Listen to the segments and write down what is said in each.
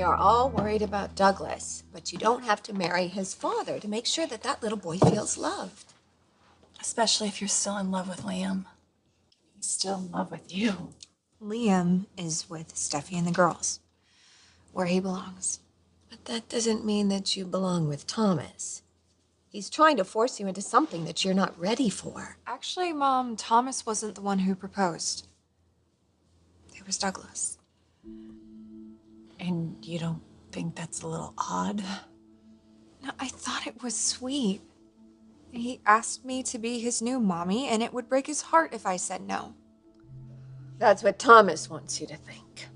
are all worried about Douglas, but you don't have to marry his father to make sure that that little boy feels loved. Especially if you're still in love with Liam. He's still in love with you. Liam is with Steffi and the girls, where he belongs. But that doesn't mean that you belong with Thomas. He's trying to force you into something that you're not ready for. Actually, Mom, Thomas wasn't the one who proposed. It was Douglas. And you don't think that's a little odd? No, I thought it was sweet. He asked me to be his new mommy, and it would break his heart if I said no. That's what Thomas wants you to think.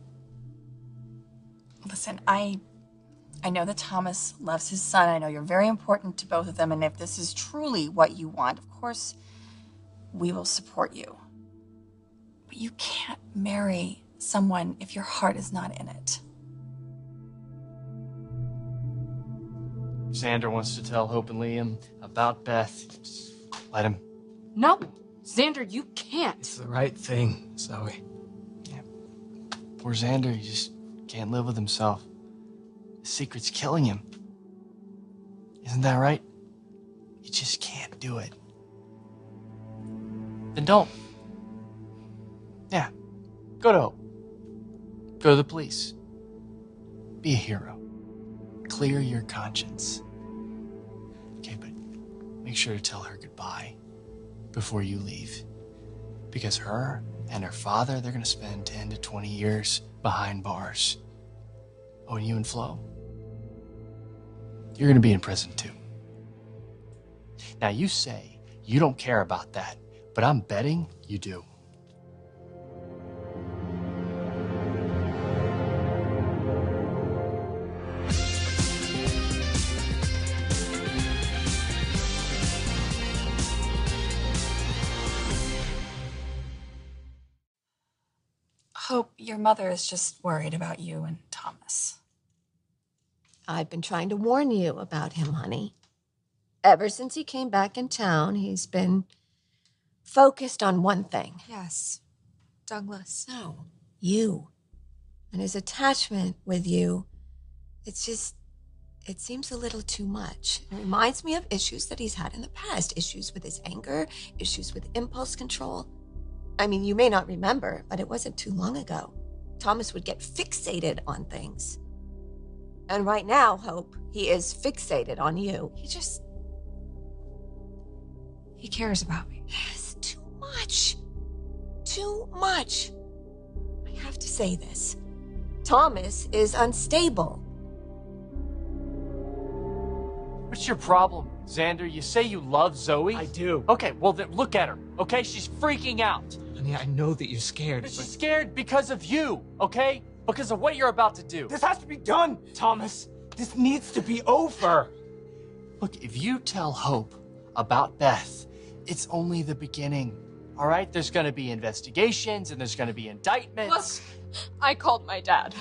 Listen, I know that Thomas loves his son. I know you're very important to both of them, and if this is truly what you want, of course, we will support you. But you can't marry someone if your heart is not in it. Xander wants to tell Hope and Liam about Beth. Just let him. No, Xander, you can't. It's the right thing, Zoe. Yeah. Poor Xander, he just can't live with himself. The secret's killing him. Isn't that right? You just can't do it. Then don't. Yeah. Go to Hope. Go to the police. Be a hero. Clear your conscience. Okay, but make sure to tell her goodbye before you leave. Because her and her father, they're gonna spend 10 to 20 years behind bars. Oh, and you and Flo, you're gonna be in prison too. Now you say you don't care about that, but I'm betting you do. Hope, your mother is just worried about you and Thomas. I've been trying to warn you about him, honey. Ever since he came back in town, he's been focused on one thing. Yes, Douglas. No, you. And his attachment with you, it seems a little too much. It reminds me of issues that he's had in the past. Issues with his anger, issues with impulse control. I mean, you may not remember, but it wasn't too long ago. Thomas would get fixated on things. And right now, Hope, he is fixated on you. He cares about me. Yes, too much. Too much. I have to say this. Thomas is unstable. What's your problem, Xander? You say you love Zoe? I do. Okay, well then look at her, okay? She's freaking out. Honey, I know that you're scared, But but she's scared because of you, okay? Because of what you're about to do. this has to be done, Thomas. This needs to be over. Look, if you tell Hope about Beth, it's only the beginning, all right? There's gonna be investigations and there's gonna be indictments. Look, I called my dad.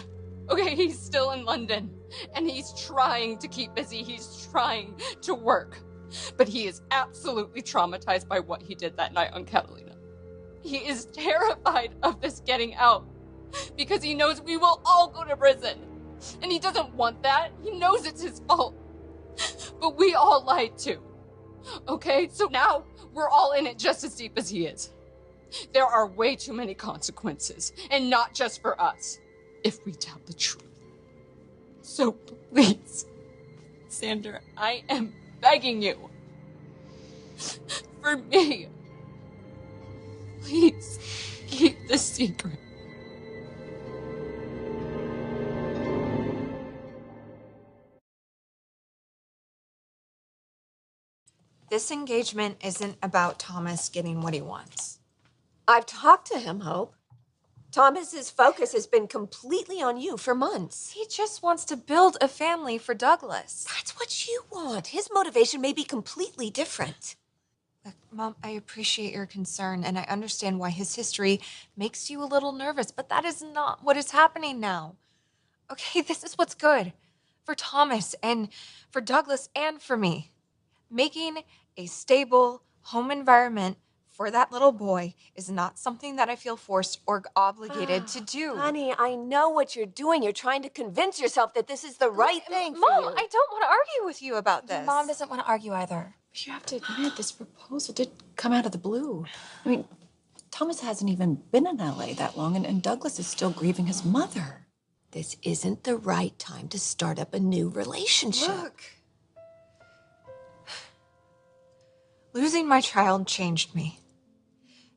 Okay, he's still in London, and he's trying to keep busy. He's trying to work. But he is absolutely traumatized by what he did that night on Catalina. He is terrified of this getting out because he knows we will all go to prison. And he doesn't want that. He knows it's his fault. But we all lied too. Okay? So now we're all in it just as deep as he is. There are way too many consequences, and not just for us, if we tell the truth. So please, Xander, I am begging you. For me. Please, keep this secret. This engagement isn't about Thomas getting what he wants. I've talked to him, Hope. Thomas's focus has been completely on you for months. He just wants to build a family for Douglas. That's what you want. His motivation may be completely different. Look, Mom, I appreciate your concern, and I understand why his history makes you a little nervous, but that is not what is happening now. Okay, this is what's good for Thomas and for Douglas and for me. Making a stable home environment for that little boy is not something that I feel forced or obligated to do. Honey, I know what you're doing. You're trying to convince yourself that this is the right thing for Mom, you. I don't want to argue with you about this. Your mom doesn't want to argue either. But you have to admit, this proposal did come out of the blue. I mean, Thomas hasn't even been in LA that long, and Douglas is still grieving his mother. This isn't the right time to start up a new relationship. Look. Losing my child changed me.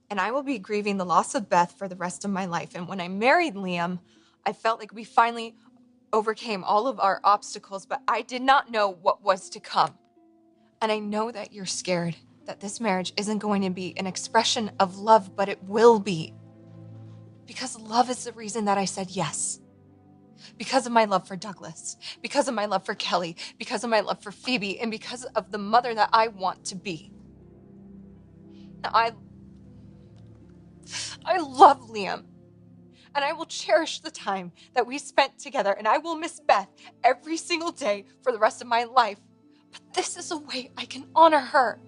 And I will be grieving the loss of Beth for the rest of my life. And when I married Liam, I felt like we finally overcame all of our obstacles, but I did not know what was to come. And I know that you're scared that this marriage isn't going to be an expression of love, but it will be. Because love is the reason that I said yes. Because of my love for Douglas, because of my love for Kelly, because of my love for Phoebe, and because of the mother that I want to be. Now, I love Liam, and I will cherish the time that we spent together, and I will miss Beth every single day for the rest of my life. But this is a way I can honor her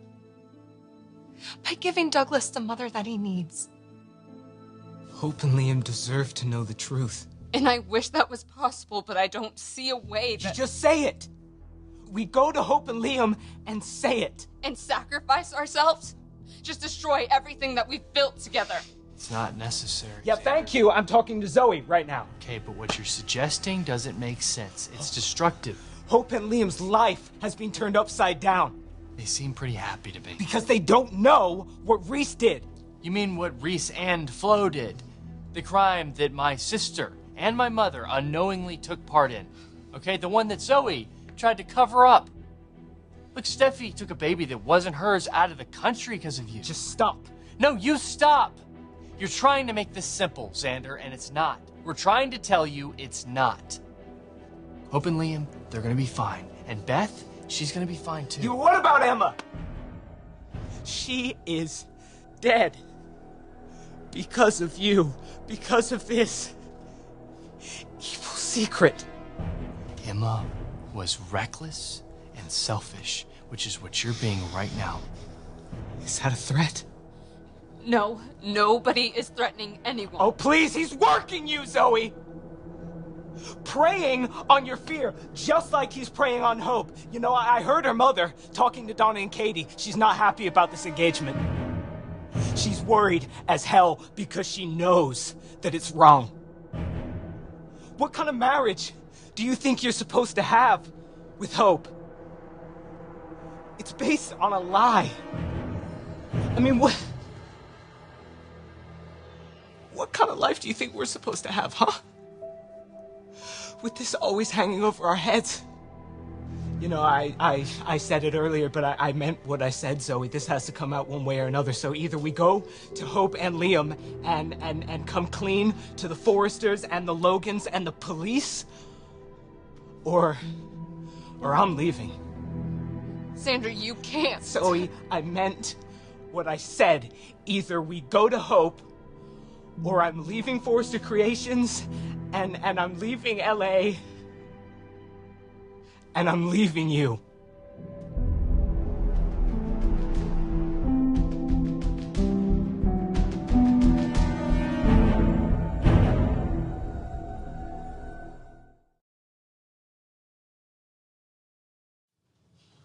by giving Douglas the mother that he needs. Hope and Liam deserve to know the truth. And I wish that was possible, but I don't see a way that... Just say it. We go to Hope and Liam and say it. And sacrifice ourselves? Just destroy everything that we've built together. It's not necessary. Yeah, thank you. I'm talking to Zoe right now. Okay, but what you're suggesting doesn't make sense. It's destructive. Hope and Liam's life has been turned upside down. They seem pretty happy to be. Because they don't know what Reese did. You mean what Reese and Flo did? The crime that my sister and my mother unknowingly took part in. Okay, the one that Zoe tried to cover up. Look, Steffi took a baby that wasn't hers out of the country because of you. Just stop. No, you stop. You're trying to make this simple, Xander, and it's not. We're trying to tell you it's not. Hope and Liam, they're gonna be fine. And Beth, she's gonna be fine too. What about Emma? She is dead. Because of you. Because of this evil secret. Emma was reckless and selfish, which is what you're being right now. Is that a threat? No, nobody is threatening anyone. Oh, please, he's working you, Zoe! Preying on your fear, just like he's preying on hope. You know, I heard her mother talking to Donna and Katie. She's not happy about this engagement. She's worried as hell because she knows that it's wrong. What kind of marriage do you think you're supposed to have with Hope? It's based on a lie. I mean, what kind of life do you think we're supposed to have, huh? With this always hanging over our heads. You know, I said it earlier, but I meant what I said, Zoe. This has to come out one way or another. So either we go to Hope and Liam and come clean to the Forresters and the Logans and the police, or I'm leaving. Xander, you can't. Zoe, I meant what I said. Either we go to Hope, or I'm leaving Forrester Creations, and I'm leaving LA, and I'm leaving you.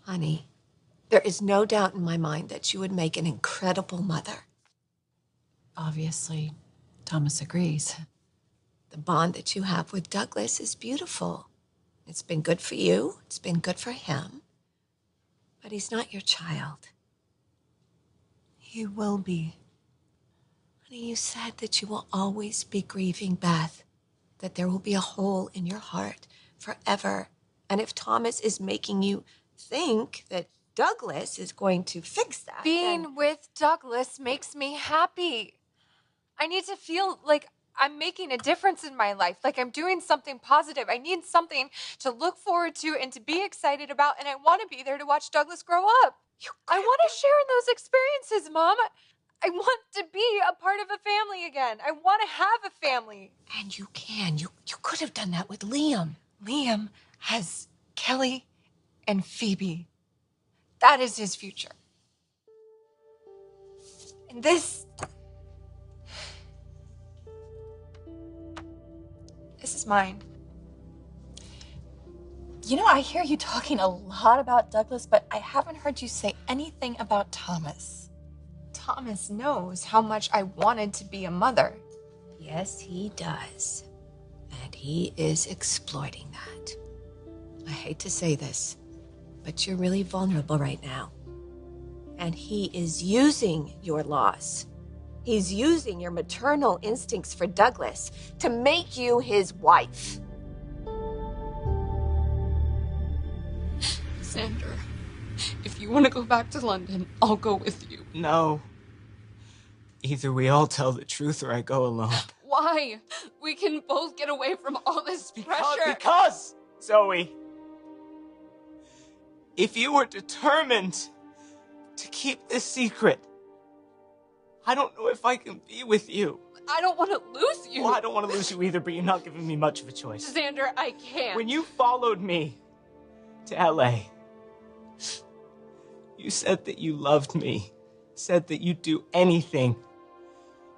Honey, there is no doubt in my mind that you would make an incredible mother. Obviously, Thomas agrees. The bond that you have with Douglas is beautiful. It's been good for you. It's been good for him. But he's not your child. He will be. Honey, you said that you will always be grieving Beth, that there will be a hole in your heart forever. And if Thomas is making you think that Douglas is going to fix that, Being with Douglas makes me happy. I need to feel like I'm making a difference in my life, like I'm doing something positive. I need something to look forward to and to be excited about, and I want to be there to watch Douglas grow up. I want to share in those experiences, Mom. I want to be a part of a family again. I want to have a family. And you can. You could have done that with Liam. Liam has Kelly and Phoebe. That is his future. And this is mine. You know, I hear you talking a lot about Douglas, but I haven't heard you say anything about Thomas. Thomas knows how much I wanted to be a mother. Yes, he does. And he is exploiting that. I hate to say this, but you're really vulnerable right now. And he is using your loss. He's using your maternal instincts for Douglas to make you his wife. Xander, if you want to go back to London, I'll go with you. No. Either we all tell the truth or I go alone. Why? We can both get away from all this pressure. Because, Zoe, if you were determined to keep this secret, I don't know if I can be with you. I don't want to lose you. Well, I don't want to lose you either, but you're not giving me much of a choice. Xander, I can't. When you followed me to LA, you said that you loved me, said that you'd do anything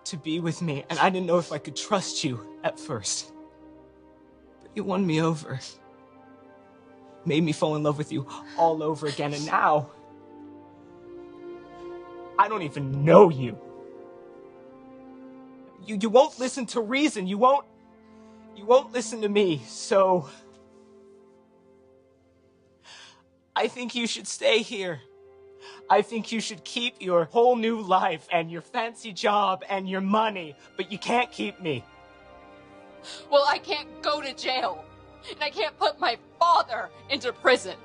to be with me, and I didn't know if I could trust you at first. But you won me over. Made me fall in love with you all over again, and now I don't even know you. You won't listen to reason. You won't listen to me, so I think you should stay here. I think you should keep your whole new life and your fancy job and your money, but you can't keep me. Well, I can't go to jail. And I can't put my father into prison.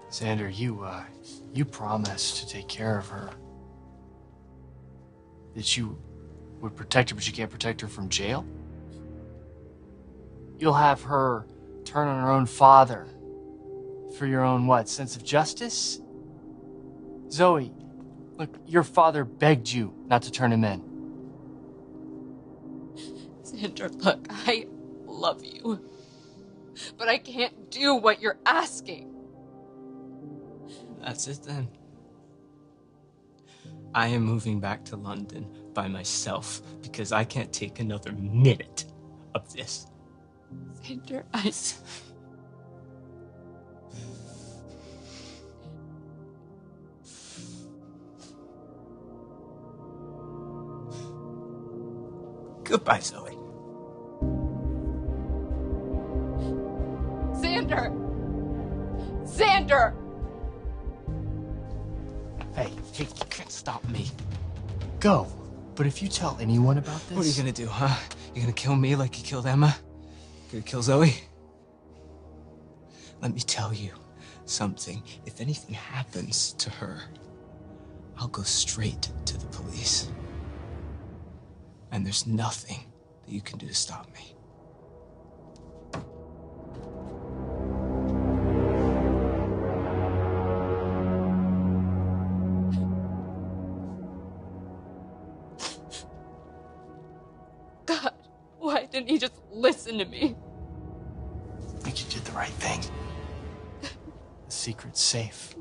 Xander, you promised to take care of her. That you would protect her, but you can't protect her from jail? You'll have her turn on her own father for your own, what, sense of justice? Zoe, look, your father begged you not to turn him in. Xander, look, I love you. But I can't do what you're asking. That's it then. I am moving back to London by myself because I can't take another minute of this. Xander, Goodbye, Zoe. Xander! Xander! Hey, you can't stop me. Go. But if you tell anyone about this... What are you gonna do, huh? You gonna kill me like you killed Emma? Gonna kill Zoe? Let me tell you something. If anything happens to her, I'll go straight to the police. And there's nothing that you can do to stop me. God, why didn't he just listen to me? I think you did the right thing. The secret's safe.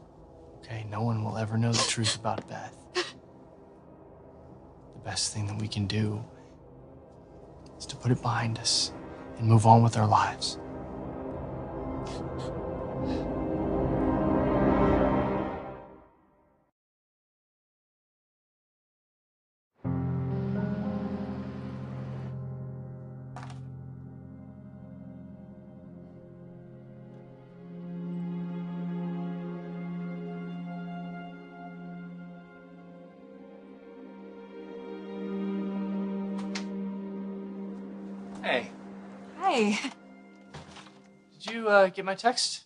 Okay, no one will ever know the truth about Beth. The best thing that we can do is to put it behind us and move on with our lives. Hey, Hi. did you get my text?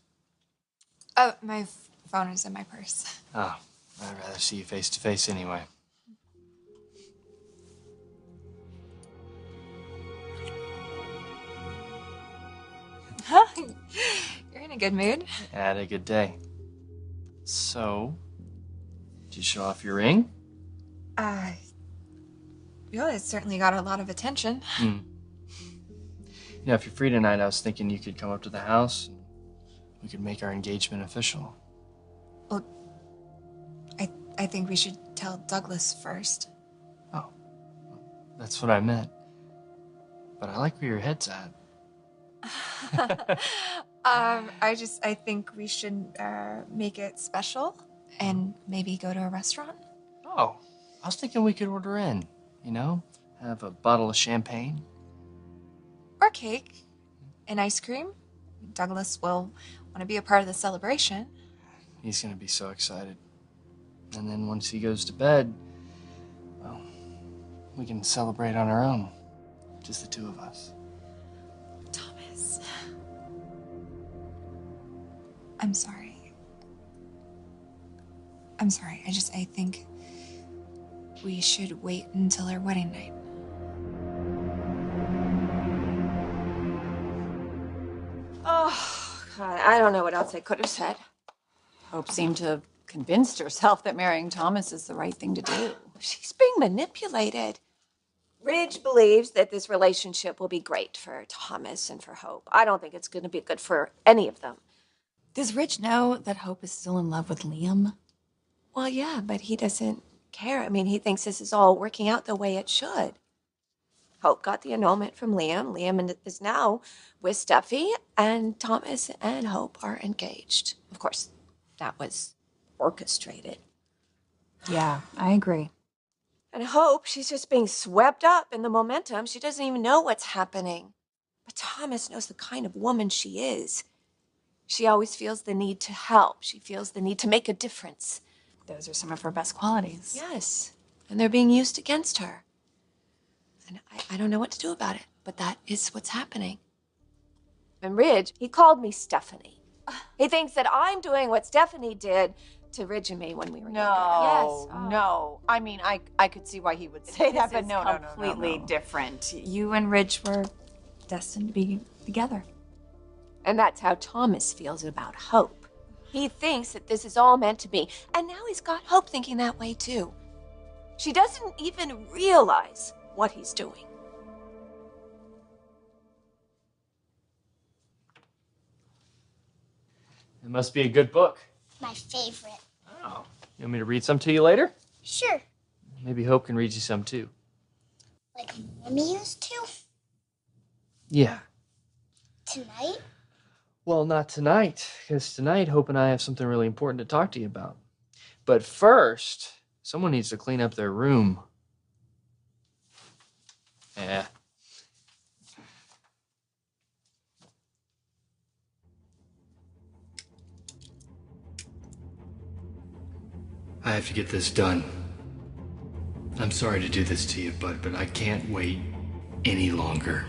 Oh, my phone is in my purse. Oh, I'd rather see you face to face anyway. Huh? You're in a good mood. I had a good day. So, did you show off your ring? Well, it certainly got a lot of attention. You know, if you're free tonight, I was thinking you could come up to the house and we could make our engagement official. Well, I think we should tell Douglas first. Oh, that's what I meant. But I like where your head's at. I think we should make it special and maybe go to a restaurant. Oh, I was thinking we could order in, have a bottle of champagne. Or cake and ice cream. Douglas will want to be a part of the celebration. He's gonna be so excited. And then once he goes to bed, well, we can celebrate on our own. Just the two of us. Thomas. I'm sorry. I think we should wait until our wedding night. Oh, God, I don't know what else I could have said. Hope seemed to have convinced herself that marrying Thomas is the right thing to do. She's being manipulated. Ridge believes that this relationship will be great for Thomas and for Hope. I don't think it's going to be good for any of them. Does Ridge know that Hope is still in love with Liam? Well, yeah, but he doesn't care. I mean, he thinks this is all working out the way it should. Hope got the annulment from Liam. Liam is now with Steffi, and Thomas and Hope are engaged. Of course, that was orchestrated. Yeah, I agree. And Hope, she's just being swept up in the momentum. She doesn't even know what's happening. But Thomas knows the kind of woman she is. She always feels the need to help. She feels the need to make a difference. Those are some of her best qualities. Yes, and they're being used against her. And I don't know what to do about it, but that is what's happening. And Ridge, he called me Stephanie. He thinks that I'm doing what Stephanie did to Ridge and me when we were younger. Yes. No. I mean, I could see why he would say that, but no. Completely different. You and Ridge were destined to be together. And that's how Thomas feels about Hope. He thinks that this is all meant to be. And now he's got Hope thinking that way too. She doesn't even realize what he's doing. It must be a good book. My favorite. Oh. You want me to read some to you later? Sure. Maybe Hope can read you some too. Like Mommy used to? Yeah. Tonight? Well, not tonight, because tonight Hope and I have something really important to talk to you about. But first, someone needs to clean up their room. Yeah. I have to get this done. I'm sorry to do this to you, bud, but I can't wait any longer.